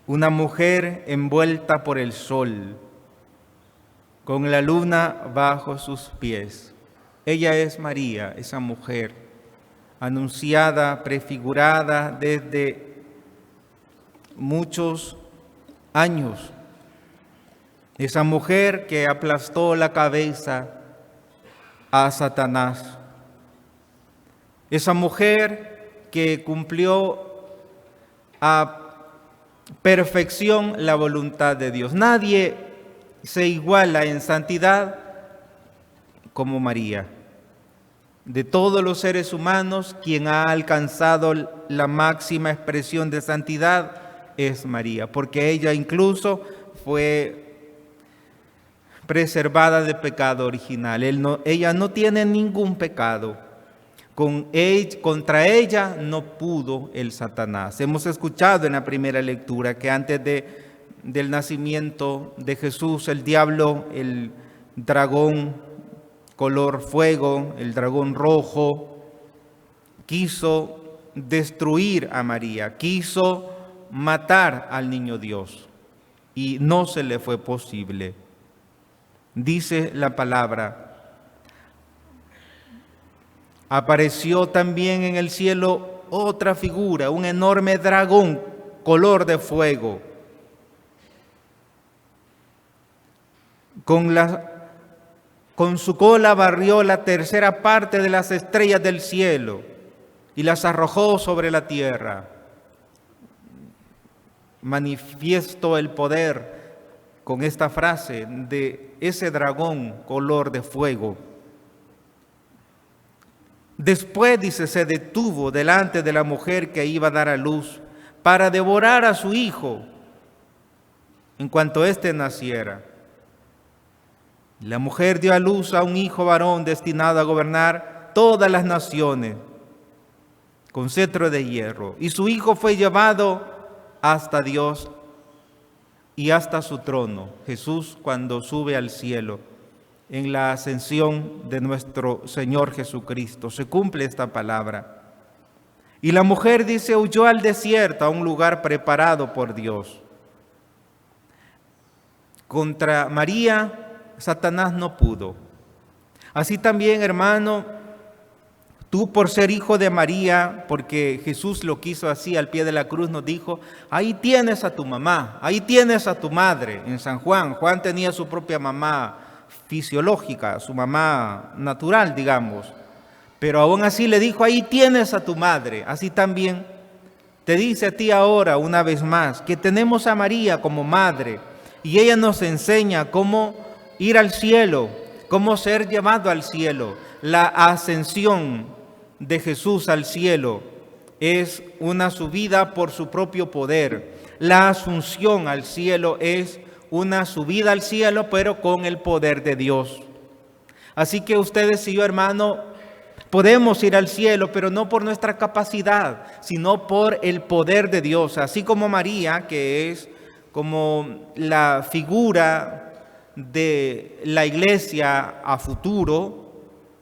una mujer envuelta por el sol, con la luna bajo sus pies. Ella es María, esa mujer, anunciada, prefigurada desde muchos años. Esa mujer que aplastó la cabeza a Satanás. Esa mujer que cumplió a perfección la voluntad de Dios. Nadie se iguala en santidad como María. De todos los seres humanos, quien ha alcanzado la máxima expresión de santidad es María, porque ella incluso fue preservada de pecado original. Ella no tiene ningún pecado. Contra ella no pudo el Satanás. Hemos escuchado en la primera lectura que antes del nacimiento de Jesús, el diablo, el dragón color fuego, el dragón rojo, quiso destruir a María, quiso matar al niño Dios y no se le fue posible. Dice la palabra: apareció también en el cielo otra figura, un enorme dragón color de fuego, con su cola barrió la tercera parte de las estrellas del cielo y las arrojó sobre la tierra. Manifiesto el poder con esta frase de ese dragón color de fuego. Después, dice, se detuvo delante de la mujer que iba a dar a luz para devorar a su hijo en cuanto éste naciera. La mujer dio a luz a un hijo varón destinado a gobernar todas las naciones con cetro de hierro. Y su hijo fue llevado hasta Dios y hasta su trono. Jesús, cuando sube al cielo, en la ascensión de nuestro Señor Jesucristo, se cumple esta palabra. Y la mujer, dice, huyó al desierto, a un lugar preparado por Dios. Contra María, Satanás no pudo. Así también, hermano, tú por ser hijo de María, porque Jesús lo quiso así al pie de la cruz, nos dijo: ahí tienes a tu mamá, ahí tienes a tu madre. En San Juan, Juan tenía su propia mamá fisiológica, su mamá natural, digamos. Pero aún así le dijo: ahí tienes a tu madre. Así también te dice a ti ahora, una vez más, que tenemos a María como madre. Y ella nos enseña cómo ir al cielo, cómo ser llevado al cielo. La ascensión de Jesús al cielo es una subida por su propio poder. La asunción al cielo es una subida al cielo, pero con el poder de Dios. Así que ustedes y yo, hermano, podemos ir al cielo, pero no por nuestra capacidad, sino por el poder de Dios. Así como María, que es como la figura de la iglesia a futuro,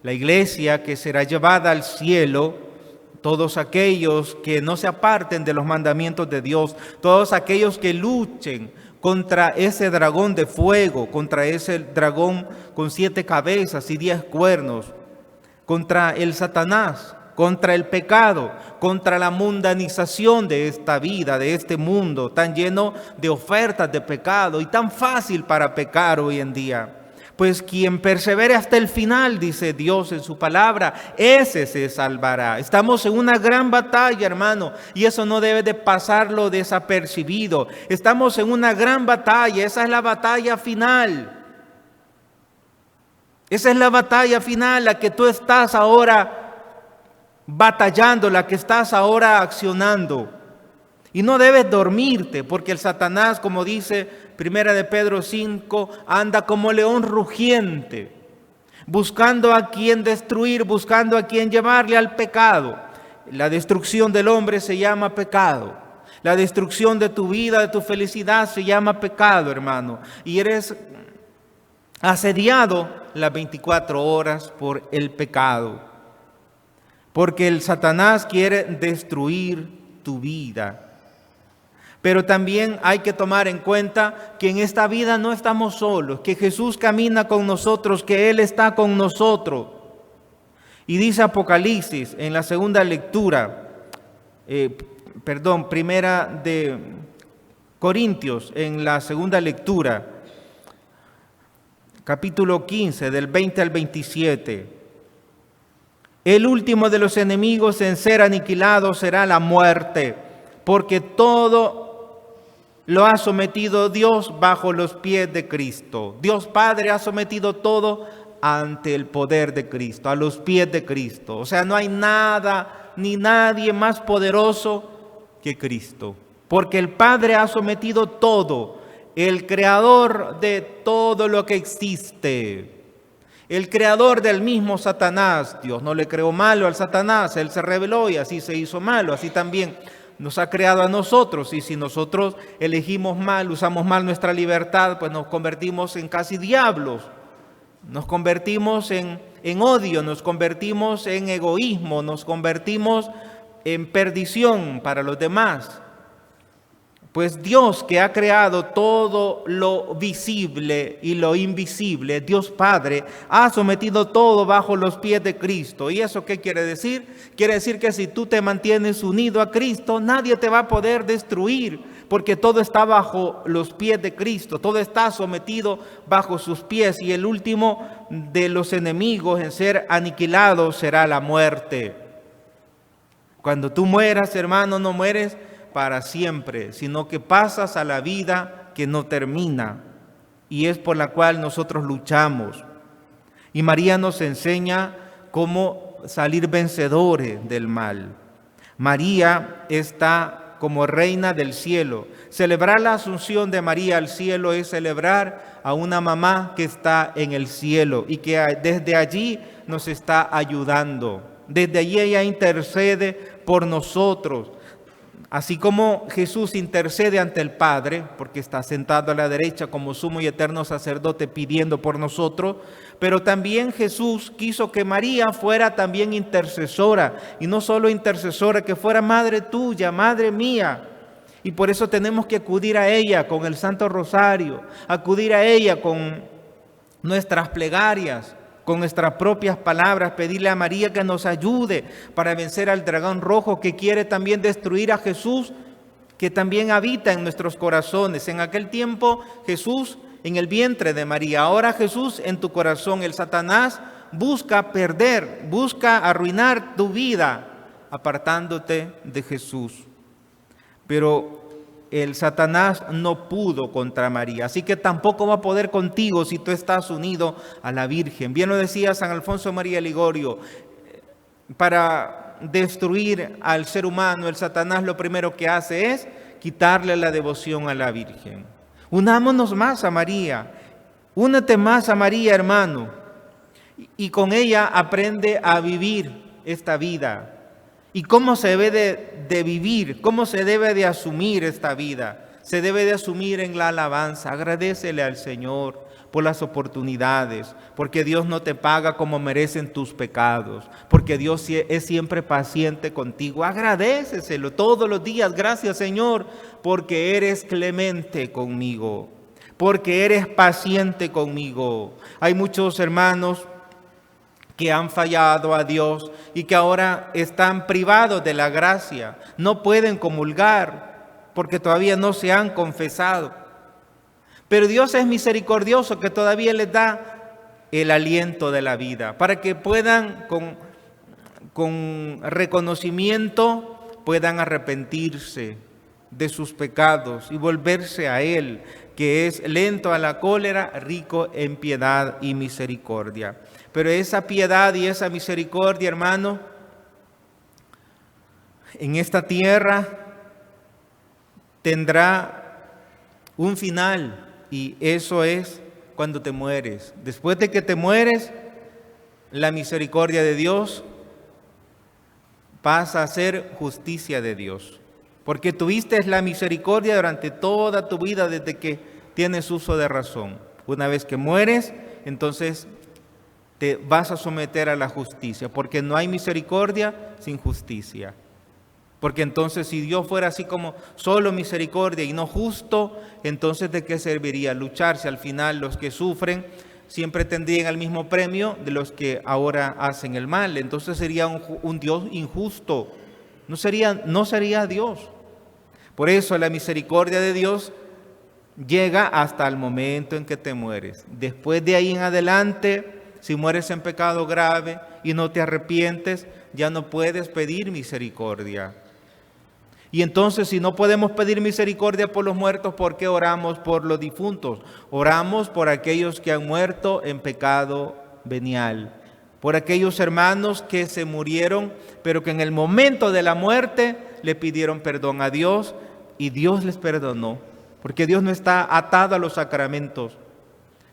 la iglesia que será llevada al cielo, todos aquellos que no se aparten de los mandamientos de Dios, todos aquellos que luchen contra ese dragón de fuego, contra ese dragón con 7 cabezas y 10 cuernos, contra el Satanás, contra el pecado, contra la mundanización de esta vida, de este mundo tan lleno de ofertas de pecado y tan fácil para pecar hoy en día. Pues quien persevere hasta el final, dice Dios en su palabra, ese se salvará. Estamos en una gran batalla, hermano, y eso no debe de pasarlo desapercibido. Estamos en una gran batalla, esa es la batalla final. Esa es la batalla final, la que tú estás ahora batallando, la que estás ahora accionando. Y no debes dormirte, porque el Satanás, como dice Primera de Pedro 5, anda como león rugiente, buscando a quien destruir, buscando a quien llevarle al pecado. La destrucción del hombre se llama pecado. La destrucción de tu vida, de tu felicidad se llama pecado, hermano. Y eres asediado las 24 horas por el pecado. Porque el Satanás quiere destruir tu vida. Pero también hay que tomar en cuenta que en esta vida no estamos solos, que Jesús camina con nosotros, que Él está con nosotros. Y dice Apocalipsis en la segunda lectura, primera de Corintios, en la segunda lectura, capítulo 15, del 20 al 27. El último de los enemigos en ser aniquilado será la muerte, porque todo lo ha sometido Dios bajo los pies de Cristo. Dios Padre ha sometido todo ante el poder de Cristo, a los pies de Cristo. O sea, no hay nada ni nadie más poderoso que Cristo, porque el Padre ha sometido todo, el creador de todo lo que existe. El creador del mismo Satanás. Dios no le creó malo al Satanás, él se rebeló y así se hizo malo. Así también nos ha creado a nosotros, y si nosotros elegimos mal, usamos mal nuestra libertad, pues nos convertimos en casi diablos. Nos convertimos en odio, nos convertimos en egoísmo, nos convertimos en perdición para los demás. Pues Dios, que ha creado todo lo visible y lo invisible, Dios Padre, ha sometido todo bajo los pies de Cristo. ¿Y eso qué quiere decir? Quiere decir que si tú te mantienes unido a Cristo, nadie te va a poder destruir, porque todo está bajo los pies de Cristo, todo está sometido bajo sus pies, y el último de los enemigos en ser aniquilado será la muerte. Cuando tú mueras, hermano, no mueres para siempre, sino que pasas a la vida que no termina, y es por la cual nosotros luchamos. Y María nos enseña cómo salir vencedores del mal. María está como reina del cielo. Celebrar la asunción de María al cielo es celebrar a una mamá que está en el cielo y que desde allí nos está ayudando. Desde allí ella intercede por nosotros. Así como Jesús intercede ante el Padre, porque está sentado a la derecha como sumo y eterno sacerdote pidiendo por nosotros, pero también Jesús quiso que María fuera también intercesora, y no solo intercesora, que fuera madre tuya, madre mía. Y por eso tenemos que acudir a ella con el Santo Rosario, acudir a ella con nuestras plegarias, con nuestras propias palabras, pedirle a María que nos ayude para vencer al dragón rojo que quiere también destruir a Jesús, que también habita en nuestros corazones. En aquel tiempo Jesús en el vientre de María, ahora Jesús en tu corazón. El Satanás busca perder, busca arruinar tu vida apartándote de Jesús. Pero el Satanás no pudo contra María, así que tampoco va a poder contigo si tú estás unido a la Virgen. Bien lo decía San Alfonso María Ligorio, para destruir al ser humano, el Satanás lo primero que hace es quitarle la devoción a la Virgen. Unámonos más a María, únete más a María, hermano, y con ella aprende a vivir esta vida. ¿Y cómo se debe de vivir? ¿Cómo se debe de asumir esta vida? Se debe de asumir en la alabanza. Agradécele al Señor por las oportunidades, porque Dios no te paga como merecen tus pecados, porque Dios es siempre paciente contigo. Agradéceselo todos los días. Gracias, Señor, porque eres clemente conmigo, porque eres paciente conmigo. Hay muchos hermanos que han fallado a Dios y que ahora están privados de la gracia. No pueden comulgar porque todavía no se han confesado. Pero Dios es misericordioso, que todavía les da el aliento de la vida para que puedan con reconocimiento puedan arrepentirse de sus pecados y volverse a Él, que es lento a la cólera, rico en piedad y misericordia. Pero esa piedad y esa misericordia, hermano, en esta tierra tendrá un final, y eso es cuando te mueres. Después de que te mueres, la misericordia de Dios pasa a ser justicia de Dios, porque tuviste la misericordia durante toda tu vida desde que tienes uso de razón. Una vez que mueres, entonces te vas a someter a la justicia, porque no hay misericordia sin justicia. Porque entonces si Dios fuera así como solo misericordia y no justo, entonces ¿de qué serviría luchar si al final los que sufren siempre tendrían el mismo premio de los que ahora hacen el mal? Entonces sería un Dios injusto, no sería Dios. Por eso la misericordia de Dios llega hasta el momento en que te mueres. Después de ahí en adelante, si mueres en pecado grave y no te arrepientes, ya no puedes pedir misericordia. Y entonces, si no podemos pedir misericordia por los muertos, ¿por qué oramos por los difuntos? Oramos por aquellos que han muerto en pecado venial, por aquellos hermanos que se murieron, pero que en el momento de la muerte le pidieron perdón a Dios y Dios les perdonó, porque Dios no está atado a los sacramentos.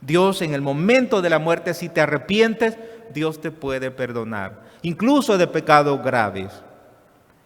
Dios en el momento de la muerte, si te arrepientes, Dios te puede perdonar, incluso de pecados graves.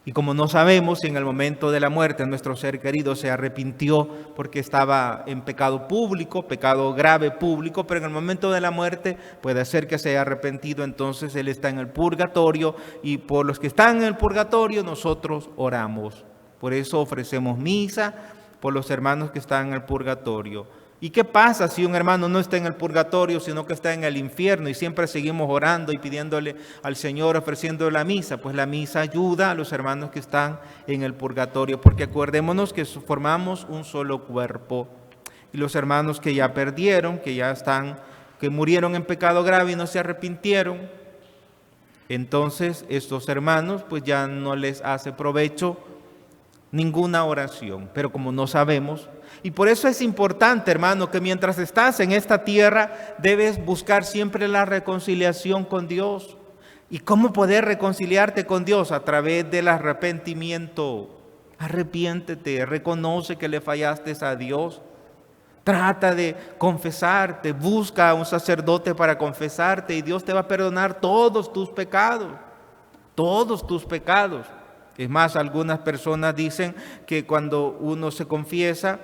Y como no sabemos si en el momento de la muerte nuestro ser querido se arrepintió porque estaba en pecado público, pecado grave público, pero en el momento de la muerte puede ser que se haya arrepentido, entonces Él está en el purgatorio y por los que están en el purgatorio nosotros oramos. Por eso ofrecemos misa por los hermanos que están en el purgatorio. ¿Y qué pasa si un hermano no está en el purgatorio, sino que está en el infierno y siempre seguimos orando y pidiéndole al Señor, ofreciéndole la misa? Pues la misa ayuda a los hermanos que están en el purgatorio, porque acordémonos que formamos un solo cuerpo. Y los hermanos que ya perdieron, que murieron en pecado grave y no se arrepintieron, entonces estos hermanos pues ya no les hace provecho ninguna oración. Pero como no sabemos, y por eso es importante, hermano, que mientras estás en esta tierra debes buscar siempre la reconciliación con Dios. ¿Y cómo poder reconciliarte con Dios? A través del arrepentimiento. Arrepiéntete, reconoce que le fallaste a Dios. Trata de confesarte, busca a un sacerdote para confesarte y Dios te va a perdonar todos tus pecados. Todos tus pecados. Es más, algunas personas dicen que cuando uno se confiesa,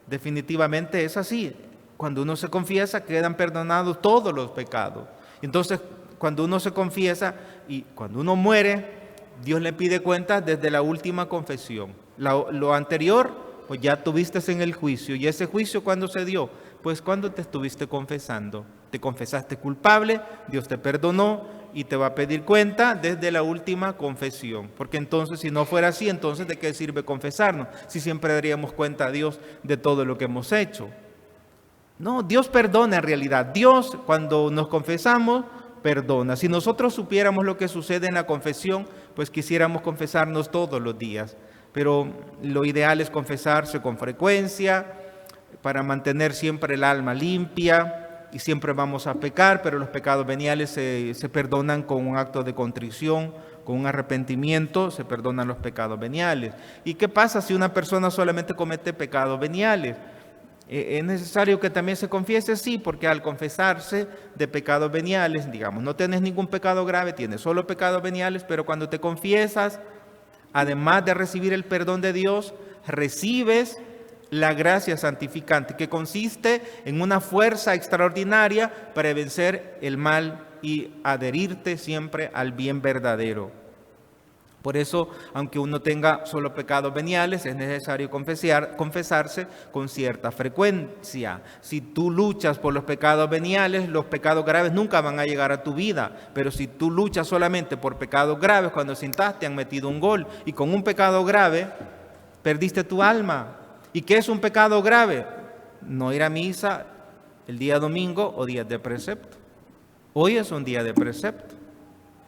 definitivamente es así. Cuando uno se confiesa, quedan perdonados todos los pecados. Entonces, cuando uno se confiesa y cuando uno muere, Dios le pide cuentas desde la última confesión. Lo anterior, pues ya tuviste en el juicio. ¿Y ese juicio cuándo se dio? Pues cuando te estuviste confesando. Te confesaste culpable, Dios te perdonó y te va a pedir cuenta desde la última confesión. Porque entonces, si no fuera así, entonces ¿de qué sirve confesarnos? Si siempre daríamos cuenta a Dios de todo lo que hemos hecho. No, Dios perdona en realidad. Dios, cuando nos confesamos, perdona. Si nosotros supiéramos lo que sucede en la confesión, pues quisiéramos confesarnos todos los días. Pero lo ideal es confesarse con frecuencia para mantener siempre el alma limpia. Y siempre vamos a pecar, pero los pecados veniales se perdonan con un acto de contrición, con un arrepentimiento, se perdonan los pecados veniales. ¿Y qué pasa si una persona solamente comete pecados veniales? ¿Es necesario que también se confiese? Sí, porque al confesarse de pecados veniales, digamos, no tienes ningún pecado grave, tienes solo pecados veniales, pero cuando te confiesas, además de recibir el perdón de Dios, recibes la gracia santificante, que consiste en una fuerza extraordinaria para vencer el mal y adherirte siempre al bien verdadero. Por eso, aunque uno tenga solo pecados veniales, es necesario confesarse con cierta frecuencia. Si tú luchas por los pecados veniales, los pecados graves nunca van a llegar a tu vida. Pero si tú luchas solamente por pecados graves, cuando sientas te han metido un gol y con un pecado grave perdiste tu alma. ¿Y qué es un pecado grave? No ir a misa el día domingo o días de precepto. Hoy es un día de precepto.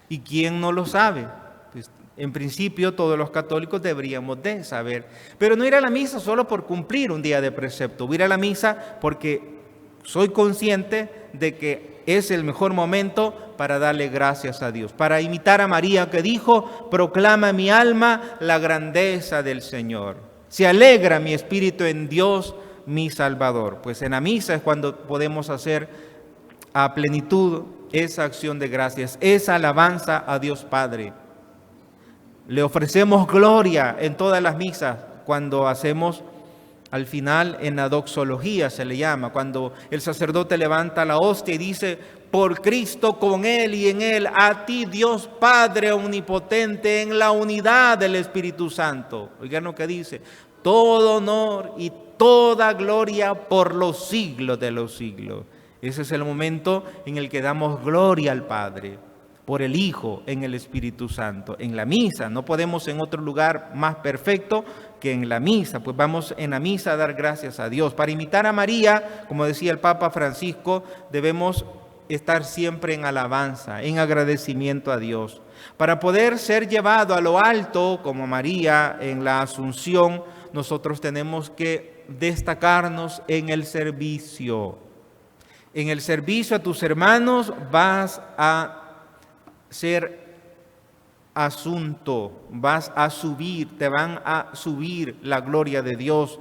¿Y quién no lo sabe? Pues, en principio todos los católicos deberíamos de saber. Pero no ir a la misa solo por cumplir un día de precepto. Ir a la misa porque soy consciente de que es el mejor momento para darle gracias a Dios. Para imitar a María que dijo, proclama mi alma la grandeza del Señor. Se alegra mi espíritu en Dios, mi Salvador. Pues en la misa es cuando podemos hacer a plenitud esa acción de gracias, esa alabanza a Dios Padre. Le ofrecemos gloria en todas las misas cuando hacemos al final en la doxología se le llama, cuando el sacerdote levanta la hostia y dice, por Cristo, con Él y en Él, a ti Dios Padre omnipotente, en la unidad del Espíritu Santo. Oigan lo que dice: todo honor y toda gloria por los siglos de los siglos. Ese es el momento en el que damos gloria al Padre, por el Hijo, en el Espíritu Santo. En la misa, no podemos en otro lugar más perfecto que en la misa, pues vamos en la misa a dar gracias a Dios. Para imitar a María, como decía el Papa Francisco, debemos estar siempre en alabanza, en agradecimiento a Dios. Para poder ser llevado a lo alto, como María en la Asunción, nosotros tenemos que destacarnos en el servicio. En el servicio a tus hermanos vas a ser asunto, vas a subir, te van a subir la gloria de Dios.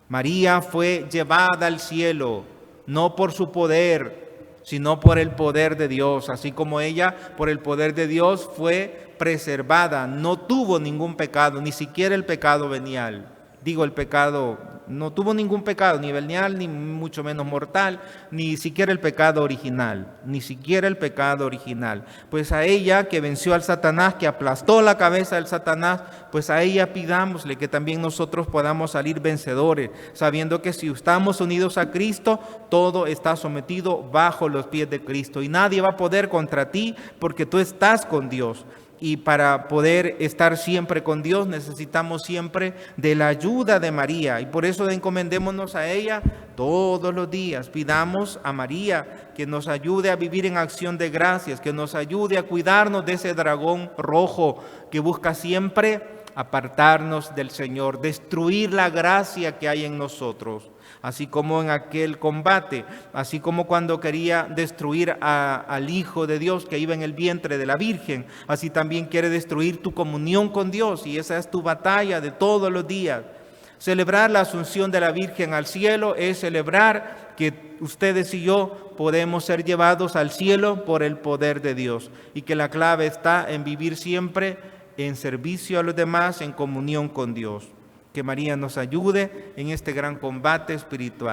María fue llevada al cielo, no por su poder, sino por el poder de Dios. Así como ella, por el poder de Dios, fue preservada, no tuvo ningún pecado, ni siquiera el pecado venial. El pecado, no tuvo ningún pecado, ni venial, ni mucho menos mortal, ni siquiera el pecado original, Pues a ella que venció al Satanás, que aplastó la cabeza del Satanás, pues a ella pidámosle que también nosotros podamos salir vencedores, sabiendo que si estamos unidos a Cristo, todo está sometido bajo los pies de Cristo y nadie va a poder contra ti porque tú estás con Dios. Y para poder estar siempre con Dios necesitamos siempre de la ayuda de María. Y por eso encomendémonos a ella todos los días. Pidamos a María que nos ayude a vivir en acción de gracias, que nos ayude a cuidarnos de ese dragón rojo que busca siempre apartarnos del Señor, destruir la gracia que hay en nosotros. Así como en aquel combate, así como cuando quería destruir al Hijo de Dios que iba en el vientre de la Virgen, así también quiere destruir tu comunión con Dios, y esa es tu batalla de todos los días. Celebrar la asunción de la Virgen al cielo es celebrar que ustedes y yo podemos ser llevados al cielo por el poder de Dios, y que la clave está en vivir siempre en servicio a los demás, en comunión con Dios. Que María nos ayude en este gran combate espiritual.